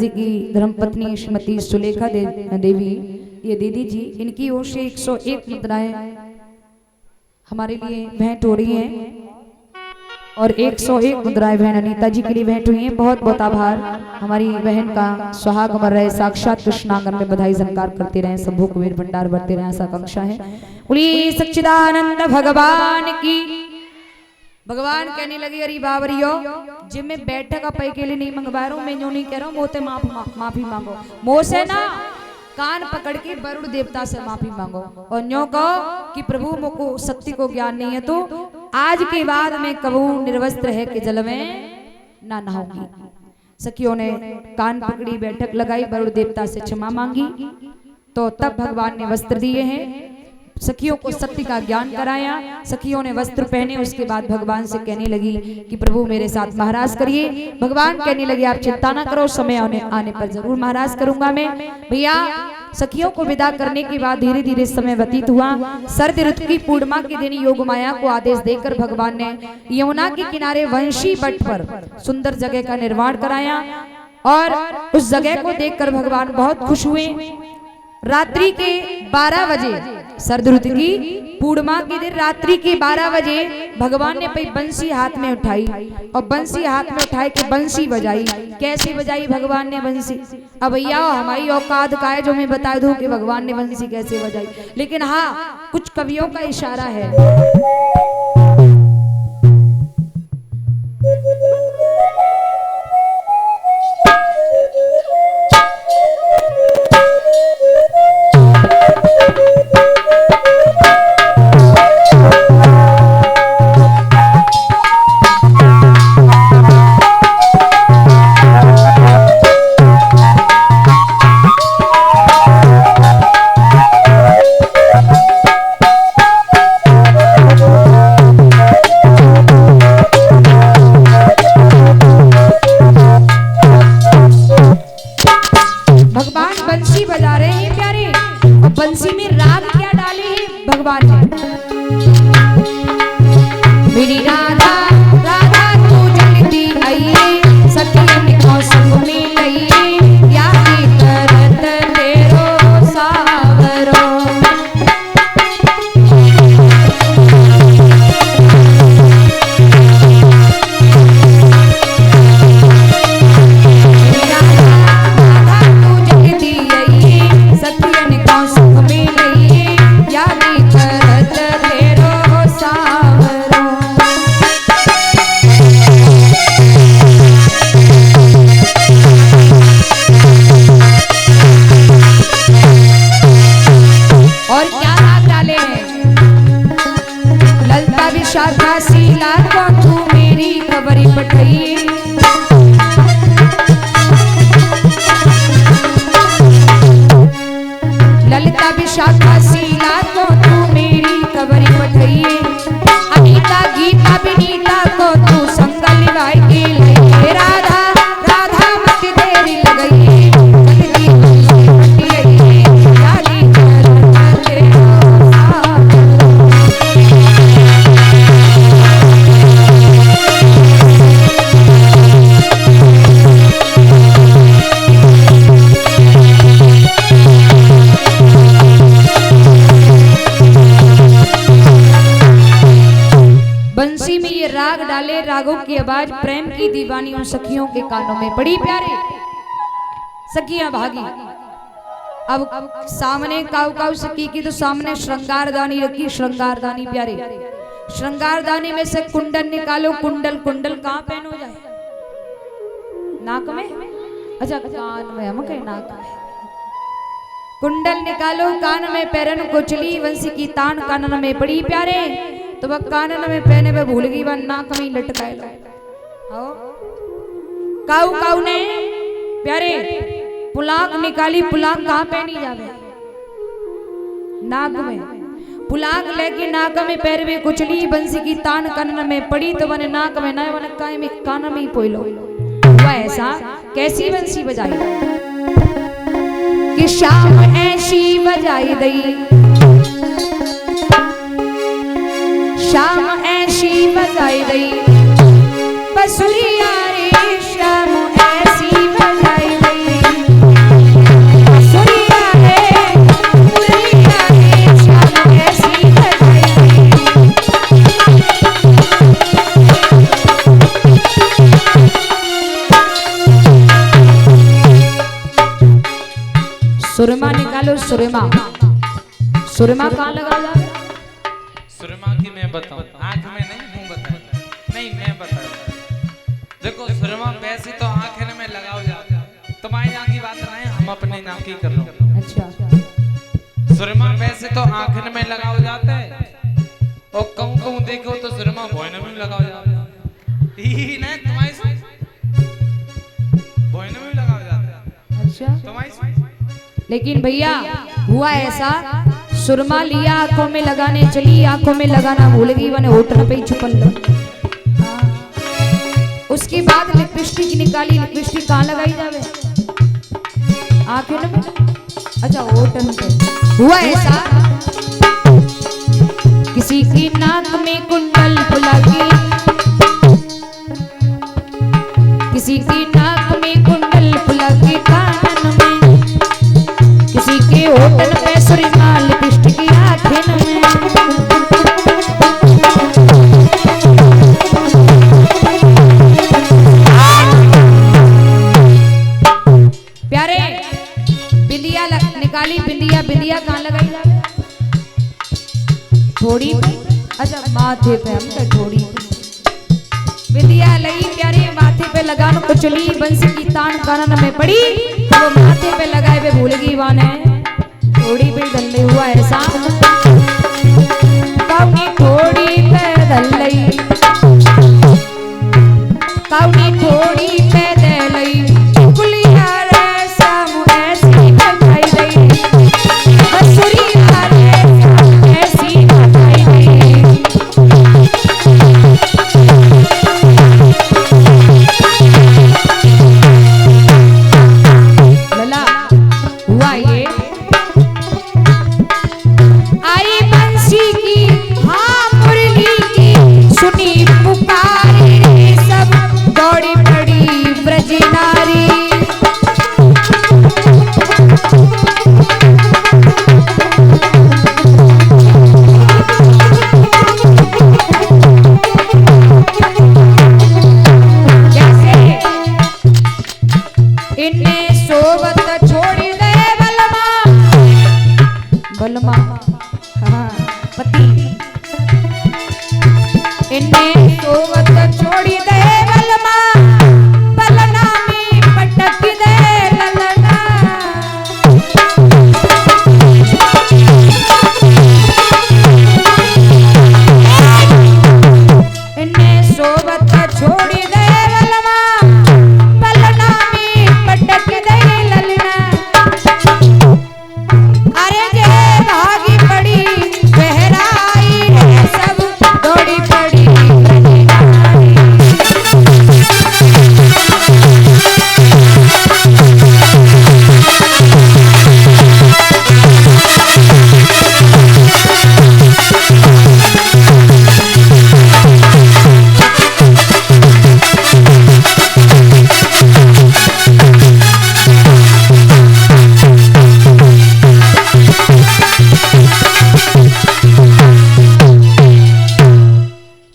जी की धर्मपत्नी श्रीमती सुलेखा देवी, ये दीदी जी, इनकी ओर से 101 मुद्राएं हमारे लिए भेंट हो रही हैं और 101 मुद्राएं बहन अनीता जी के लिए भेंट हुई हैं। बहुत बहुत आभार। हमारी बहन का सुहाग अमर रहे, साक्षात कृष्णांगन में बधाई झनकार करते रहे, शंभु कुबेर भंडार बढ़ते रहे, ऐसा आकांक्षा है। बोलिए सच्चिदानंद भगवान की। भगवान कहने लगे अरे बाबरियो, जिम में बैठक का पैके लिए नहीं मंगवा रहा हूँ, मैं यूं नहीं कह रहा हूँ, मोते माफी मांगो, मोह से ना कान पकड़ के वरुण देवता से माफी मांगो और न्यों कहो कि प्रभु मुझको सत्य को ज्ञान नहीं है, तो आज के बाद मैं कबू निर्वस्त्र है कि जल में ना नहाऊंगी। सखियों ने कान पकड़ी, बैठक लगाई, वरुण देवता से क्षमा मांगी, तो तब भगवान ने वस्त्र दिए हैं, सखियों को सत्य का ज्ञान कराया। सखियों ने वस्त्र पहने, उसके बाद भगवान से कहने लगी कि प्रभु मेरे साथ महाराज करिए। भगवान कहने लगे आप चिंता ना करो, समय आने पर जरूर महाराज करूंगा मैं। भैया सखियों को विदा करने के बाद धीरे धीरे समय व्यतीत हुआ। शरद ऋतु की पूर्णिमा के दिन योग माया को आदेश देकर भगवान ने यमुना के किनारे वंशी बट पर सुंदर जगह का निर्माण कराया और उस जगह को देखकर भगवान बहुत खुश हुए। रात्रि के 12 बजे, शरद ऋतु की पूर्णिमा के दिन रात्रि के 12 बजे भगवान ने अपनी बंसी हाथ में उठाई और बंसी हाथ में उठाए के बंसी बजाई। कैसे बजाई भगवान ने बंसी? अब भैया हमारी औकात का है जो मैं बता दूं कि भगवान ने बंसी कैसे बजाई, लेकिन हाँ कुछ कवियों का इशारा है। बंसी में राग क्या डाले हैं भगवान ने? मेरी राधा राधा तू जलती आइए, सखियन को संग में लइए, या की करत तेरो सावरो। शाखा शीला को तू मेरी खबरी पठाइए, ललिता विशाखा शीला को तू मेरी खबरी पठाइए, अनीता गीता विनीता को तू संग लिवाई के लिए, राधा राधा मत देरी लगाइए, जल्दी पटियाइए, जाली करते राग डाले। रागों की आवाज प्रेम की दीवानी उन सखियों के कानों में पड़ी। प्यारे सखियां भागी। अब सामने काऊ काऊ सखी की तो सामने श्रृंगारदानी रखी। श्रृंगारदानी प्यारे, श्रृंगारदानी में से कुंडल निकालो। कुंडल कुंडल कहाँ पहनो जाए? नाक में? अच्छा कान में, हम कहे नाक में। कुंडल निकालो, कान में पैरन कुचली, वंशी की तान कानन में पड़ी। प्यारे तो वह कानन में पहने में भूल गई, वह नाक में लटकाए लो। काऊ काऊ ने प्यारे पुलाक निकाली। पुलाक कहाँ पहनी जावे? नाक में। पुलाक लेके नाक में पैर में कुचली, बंसी की तान कानन में पड़ी, तो मैंने नाक में ना वन काय में कान में ही पोई लो। वह ऐसा कैसी बंसी बजाई कि शाम ऐसी बजाई दई, शाम ऐसी बजाई दई, बसुरिया रे शाम ऐसी बजाई दई। सुरमा निकालो सुरमा। सुरमा कहाँ लगाया? सुरमा की मैं बताऊं, आंख में नहीं, मुंह बताऊं। नहीं मैं बताऊं। देखो सुरमा वैसे तो आंख में लगाओ जाता है, तुम्हारे यहाँ की बात नहीं, हम अपने नाम की कर रहे हैं। अच्छा। सुरमा वैसे तो आंख में लगाओ जाता है, और कहूँ कहूँ देखो तो सुरमा भोजन में लगाओ जाता है। ही नहीं तुम्हारी भोजन में लगाओ जाता है। अच्छा। तुम्हारी लेकिन भैया हुआ ऐसा, सुरमा लिया आंखों में लगाने चली, आंखों में लगाना भूल गई, वने होटल पे ही छुपल लो। उसके बाद लिपस्टिक निकाली, लिपस्टिक कहाँ लगाई जावे? आंखें में। अच्छा होटल पे। हुआ ऐसा, किसी की नाक में कुंडल फुला के, किसी की नाक में कुंडल फुला के कानन में, किसी के होटल पे सुरमा लिपस्टिक आँखें में। प्यारे बिंदिया निकाली, बिंदिया बिंदिया कहाँ लगाई जावे? थोड़ी। अच्छा माथे पे, हम तो थोड़ी बिंदिया लगी प्यारे माथे पे लगानो तो चली, बंसी की तान कानन में पड़ी, वो माथे पे लगाए वे भूल गई वाने थोड़ी पे दल्ले। हुआ ऐसा, काउनी थोड़ी पे दल्लई, काउनी थोड़ी पे दल्लई, कुलिया रे सामु ऐसी लगाई गई, बसुरी रे सामु ऐसी लगाई गई। लला हुआ ये, आई बंसी की हाँ मुरली की, सुनी पुकारे सब दौड़ी पड़ी ब्रज नारी। जैसे इन्ने सोवत छोड़ी दे बलमा, बलमा हाँ पति, इन्ने सोवत छोड़ी दे बलमा, बलना में पटक दे ललना। इन्ने सोवत छोड़ी दे बलमा, बलना में पटक दे ललना। अरे जे भागी पड़ी बहराई रे सब दौड़ी पड़ी ब्रजनारी।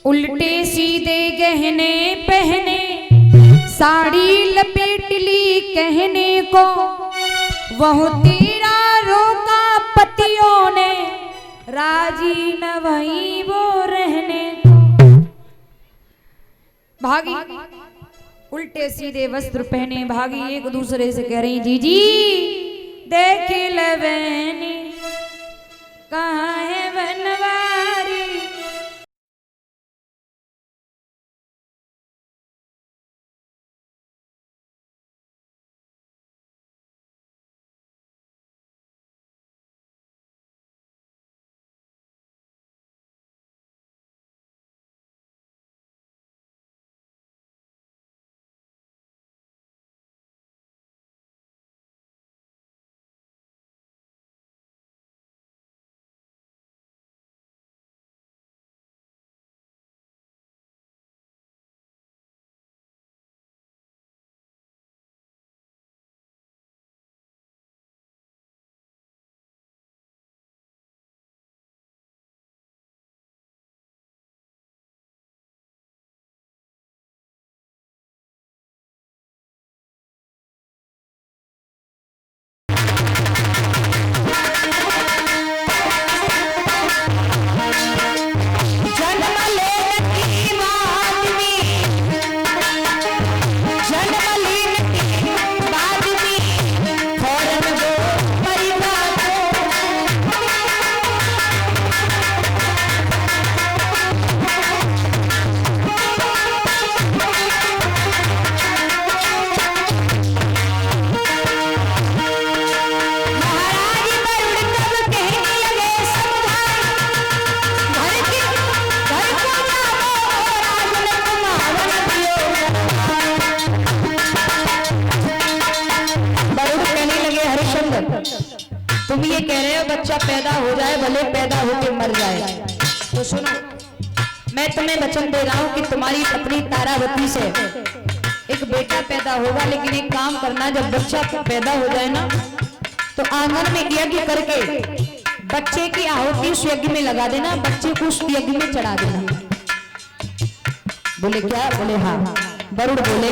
उल्टे सीधे गहने पहने, साड़ी लपेट ली कहने को, वह तेरा रोका पतियों ने, राजी न वहीं वो रहने को। भागी उल्टे सीधे वस्त्र पहने भागी, एक दूसरे से कह रही जीजी देख लवैनी कहाँ है बनवारी। पर तुम ये कह रहे हो बच्चा पैदा हो जाए भले पैदा होके मर जाए, तो सुनो मैं तुम्हें वचन दे रहा हूं कि तुम्हारी पत्नी तारावती से एक बेटा पैदा होगा। लेकिन एक काम करना, जब बच्चा पैदा हो जाए ना तो आंगन में यज्ञ करके बच्चे की आहुति उस यज्ञ में लगा देना, बच्चे को उस यज्ञ में चढ़ा देना। बोले क्या? बोले हाँ। वरुण बोले